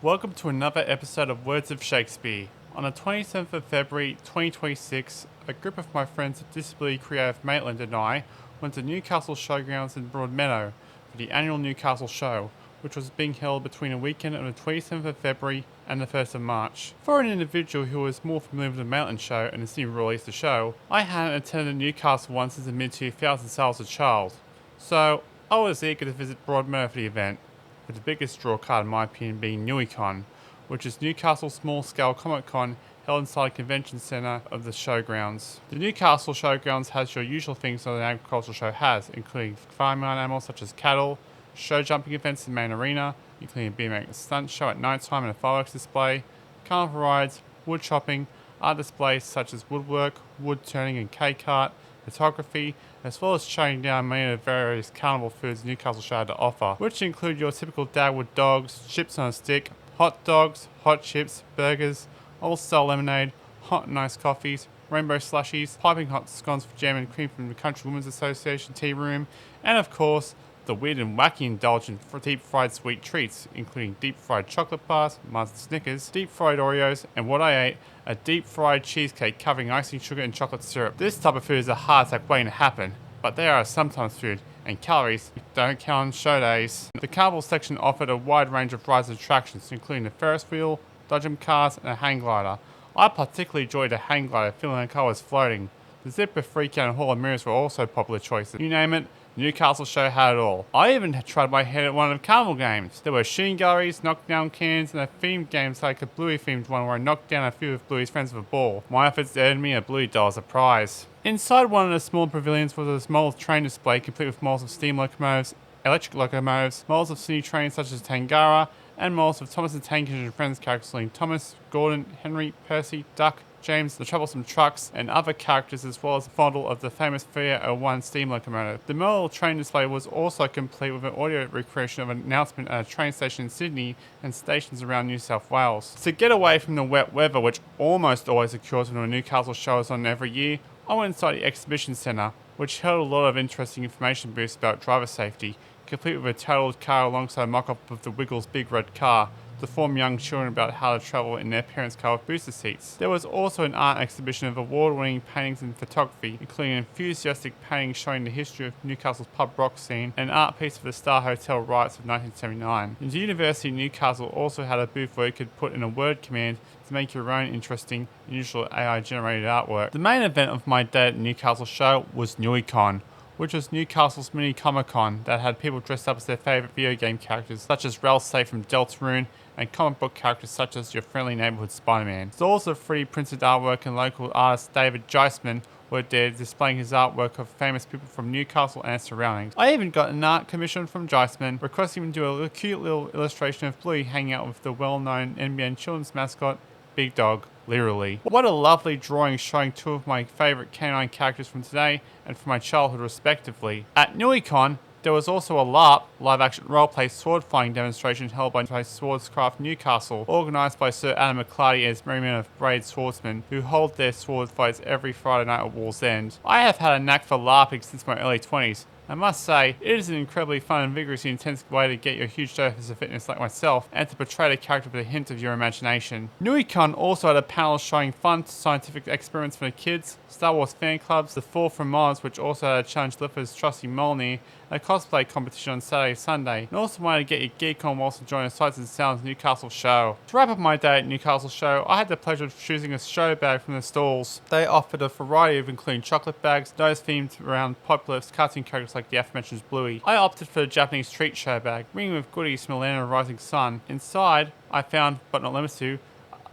Welcome to another episode of Words of Shakespeare. On the 27th of February 2026, a group of my friends at Disability Creative Maitland and I went to Newcastle Showgrounds in Broadmeadow for the annual Newcastle Show, which was being held between a weekend of the 27th of February and the 1st of March. For an individual who was more familiar with the Maitland Show and the Sydney released the show, I hadn't attended Newcastle once since the mid-2000s I was a child, so I was eager to visit Broadmeadow for the event, with the biggest draw card in my opinion being Newy-Con, which is Newcastle's small-scale Comic-Con held inside the convention centre of the showgrounds. The Newcastle Showgrounds has your usual things that an agricultural show has, including farming animals such as cattle, show jumping events in the main arena, including a BMX stunt show at night time and a fireworks display, carnival rides, wood shopping, art displays such as woodwork, wood turning and cake art, photography, as well as showing down many of the various carnival foods Newcastle Show had to offer, which include your typical Dagwood dogs, chips on a stick, hot dogs, hot chips, burgers, all-style lemonade, hot and iced coffees, rainbow slushies, piping hot scones with jam and cream from the Country Women's Association tea room, and of course, the weird and wacky indulgent for deep-fried sweet treats, including deep-fried chocolate bars, Mars and Snickers, deep-fried Oreos, and what I ate, a deep-fried cheesecake covering icing sugar and chocolate syrup. This type of food is a heart attack waiting to happen, but they are sometimes food, and calories don't count on show days. The carnival section offered a wide range of rides and attractions, including the Ferris wheel, dodgem cars, and a hang glider. I particularly enjoyed the hang glider, feeling like I was floating. The zipper, freak out, and hall of mirrors were also popular choices. You name it, Newcastle Show had it all. I even tried my head at one of the carnival games. There were shooting galleries, knockdown cans, and a themed game like a Bluey themed one where I knocked down a few of Bluey's friends with a ball. My efforts earned me a Bluey doll as a prize. Inside one of the small pavilions was a small train display complete with models of steam locomotives, electric locomotives, models of city trains such as Tangara, and models of Thomas the Tank Engine and Friends characters including Thomas, Gordon, Henry, Percy, Duck, James, the Troublesome Trucks, and other characters, as well as a model of the famous 301 steam locomotive. The model train display was also complete with an audio recreation of an announcement at a train station in Sydney and stations around New South Wales. To get away from the wet weather, which almost always occurs when a Newcastle show is on every year, I went inside the exhibition centre, which held a lot of interesting information booths about driver safety, complete with a totaled car alongside a mock-up of the Wiggles big red car, to inform young children about how to travel in their parents' car with booster seats. There was also an art exhibition of award-winning paintings and photography, including enthusiastic paintings showing the history of Newcastle's pub rock scene and an art piece of the Star Hotel riots of 1979. The University of Newcastle also had a booth where you could put in a word command to make your own interesting, unusual AI-generated artwork. The main event of my day at the Newcastle Show was Newy-Con, which was Newcastle's mini Comic-Con that had people dressed up as their favourite video game characters, such as Ralsei from Deltarune, and comic book characters such as your friendly neighbourhood Spider-Man. Stalls of free printed artwork and local artist David Geisman were there displaying his artwork of famous people from Newcastle and its surroundings. I even got an art commission from Geisman, requesting him to do a cute little illustration of Bluey hanging out with the well-known NBN children's mascot, Big Dog, literally. What a lovely drawing showing two of my favourite canine characters from today and from my childhood respectively. At Newy-Con, there was also a LARP, live-action roleplay sword fighting demonstration held by Swordscraft Newcastle, organised by Sir Adam McClarty and his merrymen of Braid Swordsmen, who hold their sword fights every Friday night at Wall's End. I have had a knack for LARPing since my early 20s. I must say, it is an incredibly fun and vigorously intense way to get your huge dose of fitness like myself, and to portray the character with a hint of your imagination. Newy-Con also had a panel showing fun scientific experiments for the kids, Star Wars fan clubs, The Fall from Mars, which also had a challenge left for his trusty Molnir, and a cosplay competition on Saturday and Sunday, and also wanted to get your geek on whilst enjoying the sights and sounds of Newcastle Show. To wrap up my day at Newcastle Show, I had the pleasure of choosing a show bag from the stalls. They offered a variety of including chocolate bags, those themed around popular cartoon characters like the aforementioned Bluey. I opted for the Japanese treat show bag, ringing with goodies from the land of the rising sun. Inside, I found, but not limited to,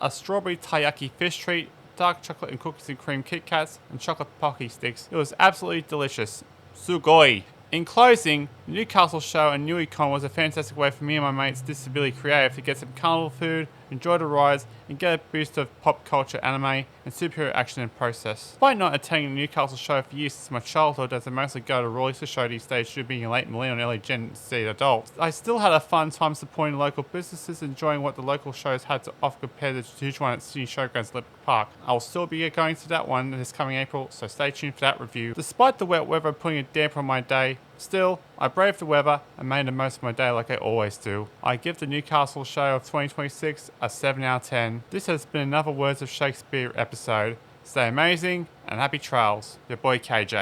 a strawberry taiyaki fish treat, dark chocolate and cookies and cream Kit Kats, and chocolate Pocky sticks. It was absolutely delicious. Sugoi! In closing, the Newcastle Show and Newy-Con was a fantastic way for me and my mates Disability Creative to get some carnival food, enjoy the rides, and get a boost of pop culture, anime, and superhero action in process. Despite not attending the Newcastle Show for years since my childhood, as I mostly go to release the show these days due to being a late millennial and early Gen Z adult, I still had a fun time supporting local businesses, enjoying what the local shows had to offer compared to the huge one at Sydney Showgrounds Olympic Park. I will still be going to that one this coming April, so stay tuned for that review. Despite the wet weather putting a damper on my day, Still, I braved the weather and made the most of my day like I always do. I give the Newcastle Show of 2026 a 7 out of 10. This has been another Words of Shakespeare episode. Stay amazing and happy trails. Your boy KJ.